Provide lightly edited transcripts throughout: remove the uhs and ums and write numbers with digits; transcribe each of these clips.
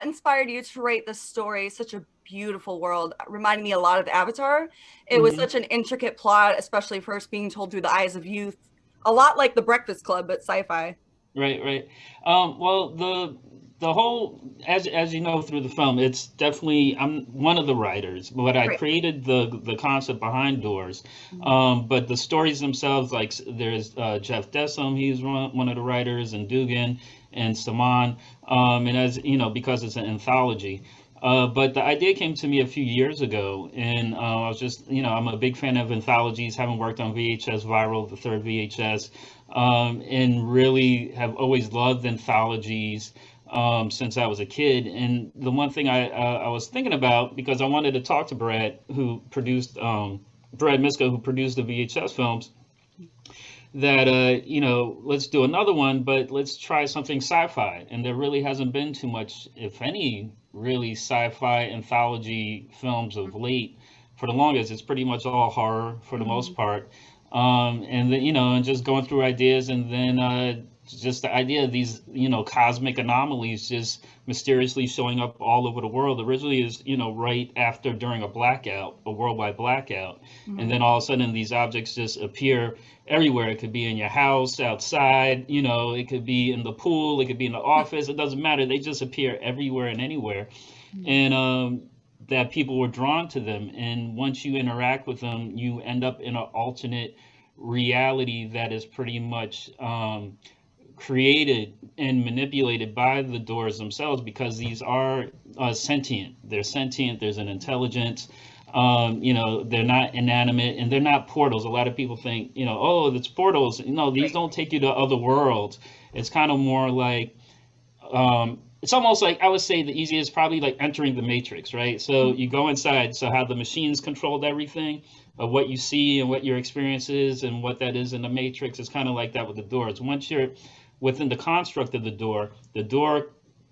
inspired you to write this story? Such a beautiful world, reminding me a lot of Avatar. It was Hmm. such an intricate plot, especially first being told through the eyes of youth. A lot like The Breakfast Club, but sci-fi. Right, right. Well, the whole, as you know through the film, it's definitely I'm one of the writers, but I Right. created the concept behind Doors. Mhm. But the stories themselves, like there's Jeff Dessum, he's one of the writers, and Dugan and Saman, and as you know, because it's an anthology. But the idea came to me a few years ago, and I was just, I'm a big fan of anthologies, having worked on VHS Viral, the third VHS, and really have always loved anthologies since I was a kid. And the one thing I was thinking about, because I wanted to talk to Brad Miska, who produced the VHS films, that let's do another one, but let's try something sci-fi. And there really hasn't been too much, if any, really sci-fi anthology films of late. For the longest, it's pretty much all horror for the most Mhm. part. And then, and just going through ideas, and then just the idea of these, cosmic anomalies just mysteriously showing up all over the world. Originally is, right after during a worldwide blackout, and Mhm. then all of a sudden these objects just appear everywhere. It could be in your house, outside, it could be in the pool, it could be in the office. It doesn't matter. They just appear everywhere and anywhere, Mhm. and that people were drawn to them. And once you interact with them, you end up in an alternate reality that is pretty much created and manipulated by the doors themselves, because these are sentient. They're sentient. There's an intelligence. They're not inanimate, and they're not portals. A lot of people think, oh, it's portals. No, these Right. don't take you to other worlds. It's kind of more like, it's almost like, I would say the easiest, probably like entering the Matrix, right? So you go inside. So how the machines controlled everything, of what you see and what your experience is and what that is in the Matrix, is kind of like that with the doors. Once you're within the construct of the door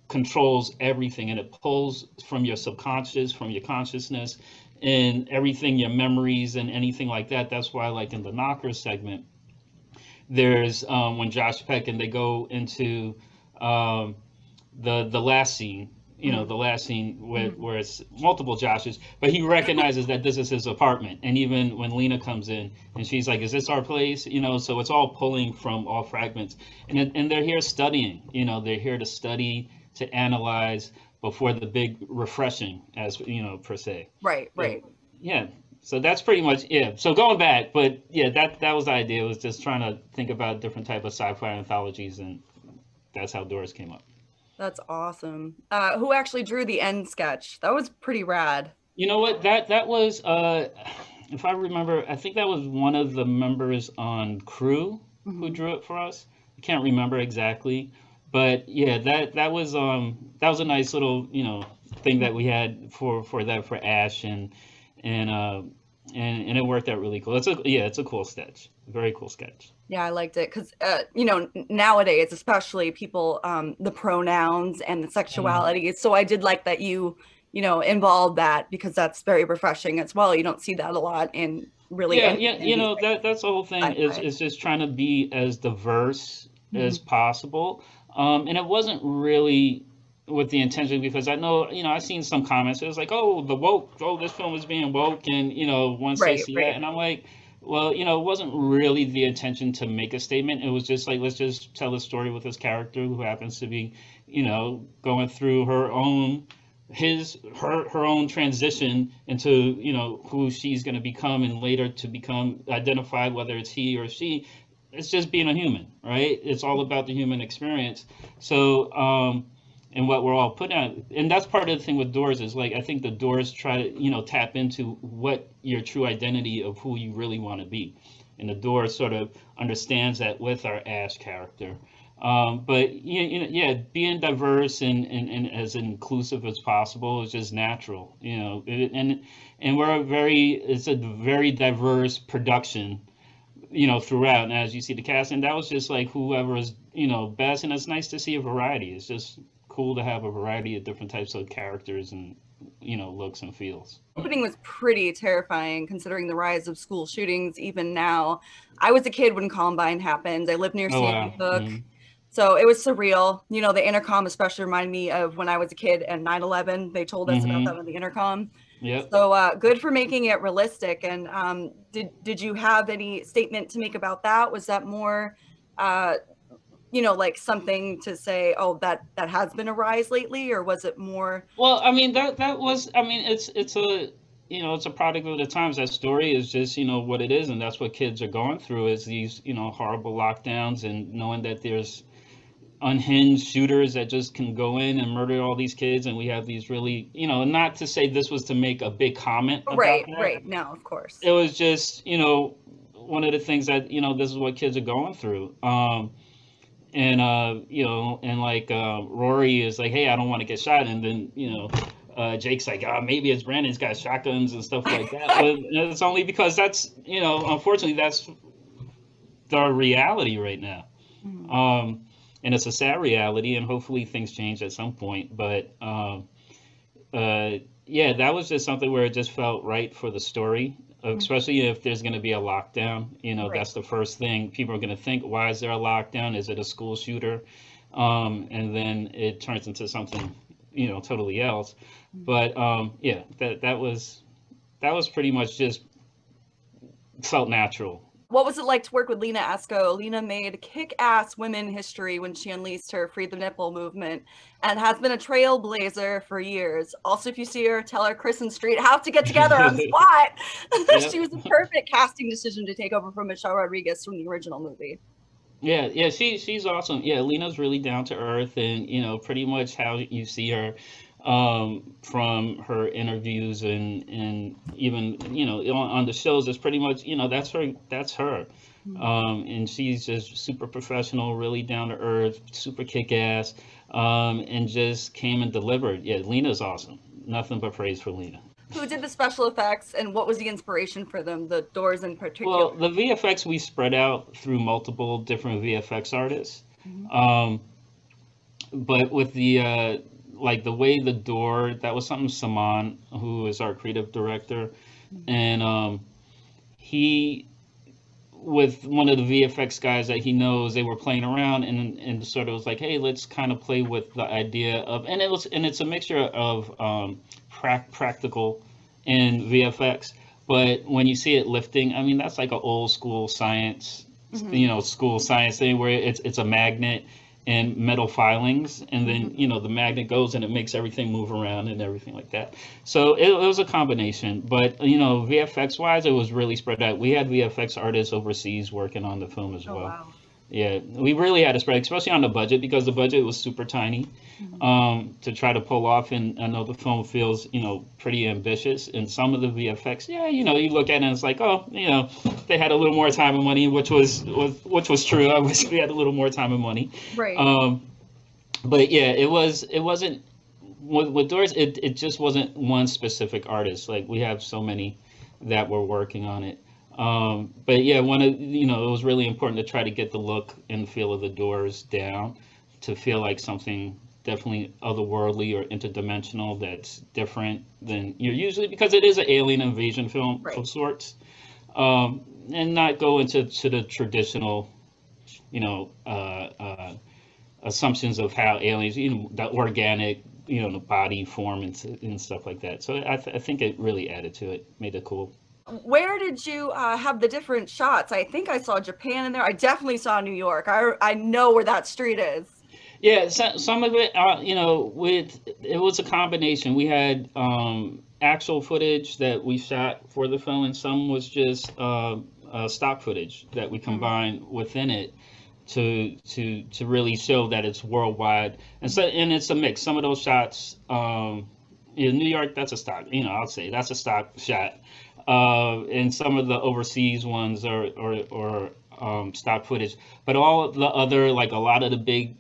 controls everything, and it pulls from your subconscious, from your consciousness, and everything, your memories and anything like that. That's why, like in the Knocker segment, there's when Josh Peck and they go into um, the last scene, Mhm. the last scene Mhm. where it's multiple Joshes, but he recognizes that this is his apartment. And even when Lena comes in and she's like, "Is this our place?" So it's all pulling from all fragments, and they're here studying. They're here to study, to analyze before the big refreshing, as per se. Right. So Right. yeah. So that's pretty much, yeah. So going back, but yeah, that was the idea. Was just trying to think about different type of sci-fi anthologies, and that's how Doors came up. That's awesome. Who actually drew the end sketch? That was pretty rad. You know what? That was if I remember, I think that was one of the members on crew who Mhm. drew it for us. I can't remember exactly, but yeah, that was a nice little, thing that we had for that for Ash, and uh and it worked out really cool. It's a cool sketch. Very cool sketch. Yeah, I liked it because, nowadays, especially people, the pronouns and the Mhm. sexuality. So I did like that involved that because that's very refreshing as well. You don't see that a lot in really Yeah, any yeah, these that's the whole thing, is sci-fi. is just trying to be as diverse as Mhm. possible. And it wasn't really with the intention, because I know, I've seen some comments. It was like, oh, the woke, oh, this film is being woke, and once they Right, see that, right. and I'm like, well, it wasn't really the intention to make a statement. It was just like, let's just tell a story with this character who happens to be, going through her own transition into, who she's going to become, and later to become identified, whether it's he or she. It's just being a human, right? It's all about the human experience. So and what we're all putting out, and that's part of the thing with Doors, is like, I think the Doors try to, tap into what your true identity of who you really want to be, and the Doors sort of understands that with our Ash character. But yeah, being diverse and as inclusive as possible is just natural, and it's a very diverse production, throughout. And as you see the cast, and that was just like whoever is, best, and it's nice to see a variety. It's just cool to have a variety of different types of characters and, looks and feels. Opening was pretty terrifying considering the rise of school shootings even now. I was a kid when Columbine happened. I lived near Oh Sandy wow. Hook. So it was surreal. You know, the intercom especially reminded me of when I was a kid and 9/11. They told us about that Mm-hmm. on the intercom. Yep. So good for making it realistic. And did you have any statement to make about that? Was that more, uh, you know, like something to say, oh, that has been a rise lately, or was it more? Well, I mean that was, I mean, it's a, you know, it's a product of the times. That story is just, you know, what it is, and that's what kids are going through, is these, you know, horrible lockdowns, and knowing that there's unhinged shooters that just can go in and murder all these kids, and we have these really, you know, not to say this was to make a big comment about Right, that. right. No, of course. It was just, you know, one of the things that, you know, this is what kids are going through. And you know, and like Rory is like, hey, I don't want to get shot, and then, you know, Jake's like, maybe it's Brandon's got shotguns and stuff like that. But it's only because that's, you know, unfortunately that's the reality right now. Mhm. And it's a sad reality, and hopefully things change at some point. But yeah, that was just something where it just felt right for the story, especially if there's going to be a lockdown. You know, Right. that's the first thing people are going to think. Why is there a lockdown? Is it a school shooter? And then it turns into something, you know, totally else. But yeah, that was pretty much just felt natural. What was it like to work with Lena Asco? Lena made kick-ass women history when she unleashed her Free the Nipple movement and has been a trailblazer for years. Also, if you see her, tell her Chris and Street have to get together on the spot. She Yep. was a perfect casting decision to take over from Michelle Rodriguez from the original movie. Yeah, yeah, she's awesome. Yeah, Lena's really down to earth, and, you know, pretty much how you see her from her interviews, and even, you know, on the shows, it's pretty much, you know, that's her. And she's just super professional, really down to earth, super kick ass, and just came and delivered. Yeah, Lena's awesome. Nothing but praise for Lena. Who did the special effects and what was the inspiration for them, the doors in particular? Well, the VFX we spread out through multiple different VFX artists. Mhm. Um, but with the like the way the door, that was something Saman, who is our creative director, and he, with one of the VFX guys that he knows, they were playing around, and sort of was like, hey, let's kind of play with the idea of, and it's a mixture of practical and VFX. But when you see it lifting, I mean, that's like an old school science, Mhm. you know, school science thing, where it's a magnet and metal filings, and then, Mhm. you know, the magnet goes and it makes everything move around and everything like that. So it was a combination, but, you know, VFX wise, it was really spread out. We had VFX artists overseas working on the film as Oh, well. wow. Yeah, we really had to spread, especially on the budget, because the budget was super tiny, Mhm. to try to pull off. And I know the film feels, you know, pretty ambitious. And some of the VFX, yeah, you know, you look at it and it's like, oh, you know, they had a little more time and money, which was true. I wish we had a little more time and money. Right. Um, but yeah, it wasn't with Doors. It just wasn't one specific artist. Like, we have so many that were working on it. But yeah, one of, you know, it was really important to try to get the look and feel of the Doors down, to feel like something definitely otherworldly or interdimensional, that's different than you're usually, because it is an alien invasion film Right. of sorts, and not go into the traditional, you know, assumptions of how aliens, you know, the organic, you know, the body form, and stuff like that. So I think it really added to it, made it cool. Where did you have the different shots? I think I saw Japan in there. I definitely saw New York. I know where that street is. Yeah, some of it, you know, with it was a combination. We had actual footage that we shot for the film, and some was just stock footage that we Mhm. combined within it to really show that it's worldwide. And so, and it's a mix. Some of those shots, in New York, that's a stock. You know, I'll say that's a stock shot. And some of the overseas ones are stock footage. But all of the other, like a lot of the big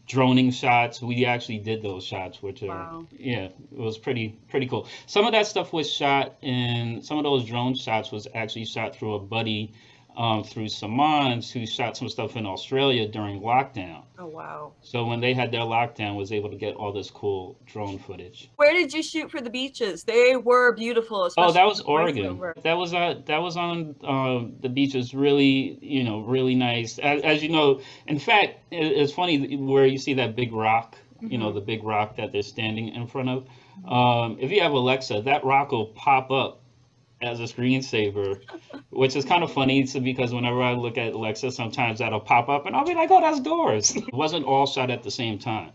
droning shots, we actually did those shots, which are, Wow. yeah, it was pretty cool. Some of that stuff was shot, and some of those drone shots was actually shot through a buddy through Samans, who shot some stuff in Australia during lockdown. Oh, wow. So when they had their lockdown, was able to get all this cool drone footage. Where did you shoot for the beaches? They were beautiful, Oh, especially that was the Oregon. voiceover. That was on the beaches. Really, really nice. As you know, in fact, it's funny where you see that big rock. Hmm. The big rock that they're standing in front of. If you have Alexa, that rock will pop up as a screensaver, which is kind of funny. So because whenever I look at Alexa, sometimes that'll pop up, and I'll be like, "Oh, that's doors." It wasn't all shot at the same time.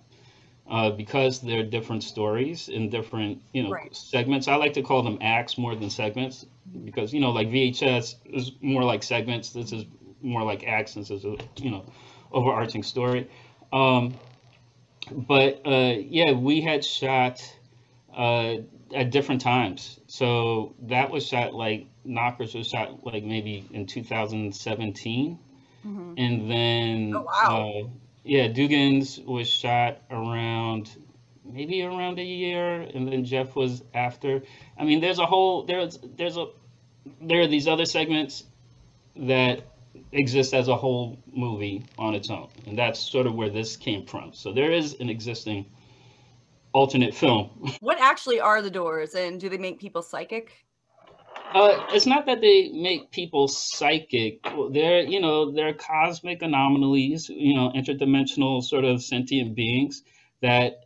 Because they're different stories in different Right. segments. I like to call them acts more than segments because like VHS is more like segments. This is more like acts. This is a overarching story. Um, but yeah, we had shot uh, at different times. So that was shot like Knockers was shot like maybe in 2017, Hmm. and Oh, then wow. yeah, Dugan's was shot around maybe around a year, and then Jeff was after. I mean, there are these other segments that exist as a whole movie on its own, and that's sort of where this came from. So there is an existing alternate film. What actually are the doors, and do they make people psychic? It's not that they make people psychic. They're cosmic anomalies, interdimensional sort of sentient beings that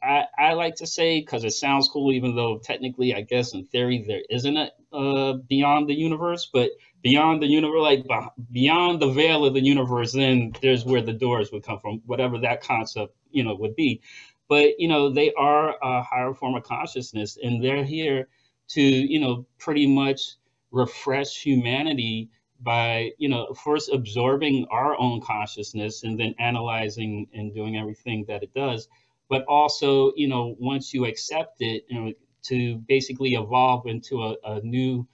I like to say because it sounds cool, even though technically, I guess in theory, there isn't a beyond the universe, but beyond the universe, like beyond the veil of the universe, then there's where the doors would come from, whatever that concept, would be. But, they are a higher form of consciousness, and they're here to pretty much refresh humanity by first absorbing our own consciousness and then analyzing and doing everything that it does, but also once you accept it, to basically evolve into a new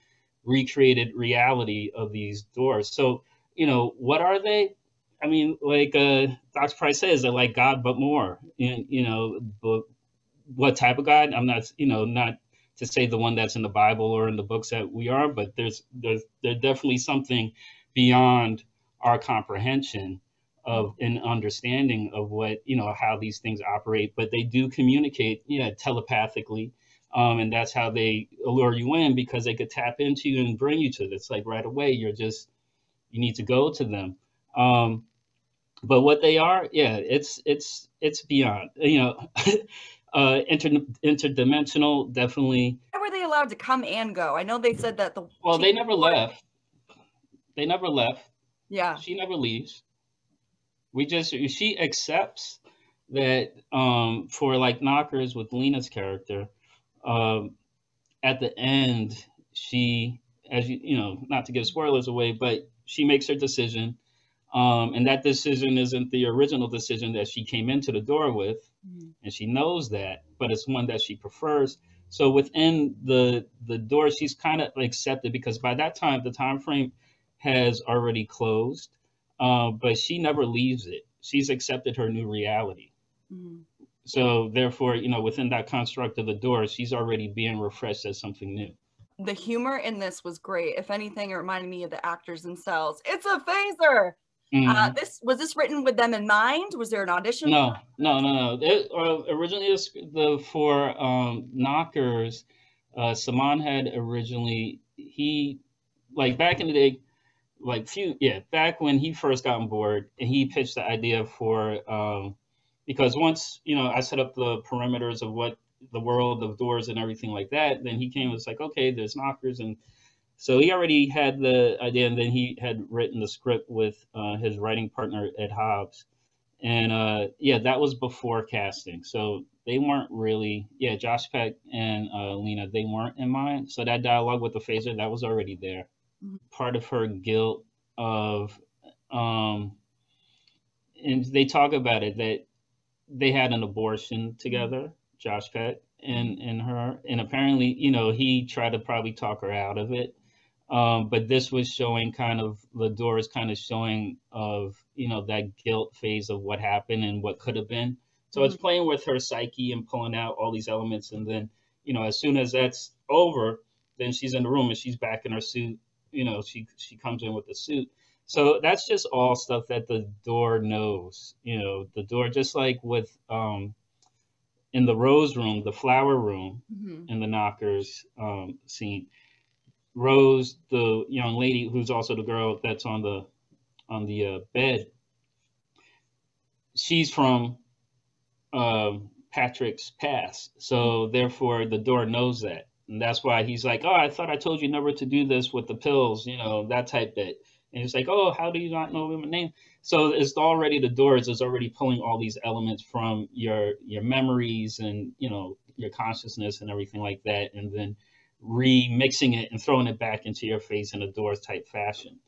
recreated reality of these doors. So what are they? I mean, like Dr. Price says, they're like God but more. And but what type of God? I'm not, not to say the one that's in the Bible or in the books that we are, but there's definitely something beyond our comprehension of an understanding of what how these things operate. But they do communicate, yeah, telepathically, and that's how they allure you in because they could tap into you and bring you to this. Like right away, you need to go to them. But what they are, yeah, it's beyond, interdimensional, definitely. Why were they allowed to come and go? I know they said that the Well, chief they never ward. left. They never left. Yeah. She never leaves. She accepts that for like Knockers with Lena's character, um, at the end, she, as not to give spoilers away, but she makes her decision. And that decision isn't the original decision that she came into the door with, Mhm. and she knows that, but it's one that she prefers. So within the door, she's kind of accepted because by that time the time frame has already closed, but she never leaves it. She's accepted her new reality. Mhm. So therefore, within that construct of the door, she's already being refreshed as something new. The humor in this was great. If anything, it reminded me of the actors themselves. It's a phaser. Hmm. This was this written with them in mind? Was there an audition for No, no, no, no. Originally, the for Knockers, Saman had originally he like back in the day, like few yeah back when he first got on board, and he pitched the idea for because once I set up the perimeters of what the world of doors and everything like that, then he came and was like, okay, there's Knockers, and so he already had the idea, and then he had written the script with his writing partner Ed Hobbs, and yeah, that was before casting. So they weren't really, yeah, Josh Peck and Lena, they weren't in mind. So that dialogue with the phaser, that was already there. them? Part of her guilt of, um, and they talk about it that they had an abortion Mhm. together, Josh Peck Mhm. and her, and apparently, he tried to probably talk her out of it. But this was showing kind of the doors kind of showing of that guilt phase of what happened and what could have been. So it's Mhm. playing with her psyche and pulling out all these elements, and then as soon as that's over, then she's in the room and she's back in her suit, she comes in with the suit. So that's just all stuff that the door knows. The door, just like with in the rose room, the flower room, Mhm. in the knockers scene. Rose, the young lady who's also the girl that's on the bed, she's from Patrick's past. So therefore, the door knows that, and that's why he's like, "Oh, I thought I told you never to do this with the pills," that type bit. And he's like, "Oh, how do you not know my name?" So it's already, the doors is already pulling all these elements from your memories and your consciousness and everything like that, and then remixing it and throwing it back into your face in a Doors type fashion.